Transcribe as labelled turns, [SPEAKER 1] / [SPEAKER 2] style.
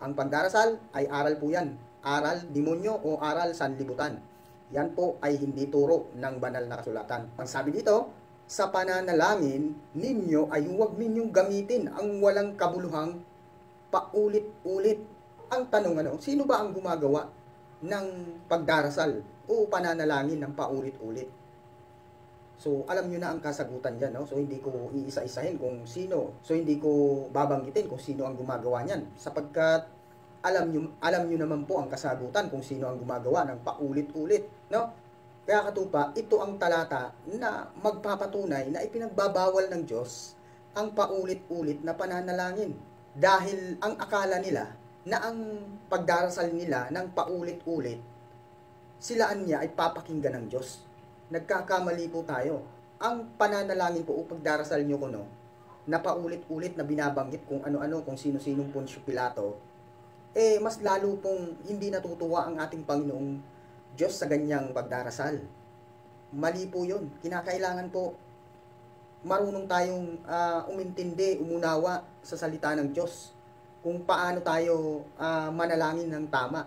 [SPEAKER 1] Ang pagdarasal ay aral po yan. Aral demonyo o aral sanlibutan. Yan po ay hindi turo ng banal na kasulatan. Ang sabi dito, sa pananalangin ninyo ay huwag ninyong gamitin ang walang kabuluhang paulit-ulit. Ang tanong sino ba ang gumagawa ng pagdarasal o pananalangin ng paulit-ulit? So, alam nyo na ang kasagutan dyan, no? So, hindi ko iisa-isahin kung sino. So, hindi ko babanggitin kung sino ang gumagawa niyan. Sapagkat, alam nyo naman po ang kasagutan kung sino ang gumagawa ng paulit-ulit, no? Kaya katupa, ito ang talata na magpapatunay na ipinagbabawal ng Diyos ang paulit-ulit na pananalangin. Dahil ang akala nila na ang pagdarasal nila ng paulit-ulit, silaan niya ay papakinggan ng Diyos. Nagkakamali po tayo. Ang pananalangin po o pagdarasal nyo na paulit-ulit na binabanggit kung ano-ano, kung sino-sinong Poncio Pilato, mas lalo pong hindi natutuwa ang ating Panginoong Diyos sa ganyang pagdarasal. Mali po yun. Kinakailangan po marunong tayong umintindi, umunawa sa salita ng Diyos kung paano tayo manalangin ng tama.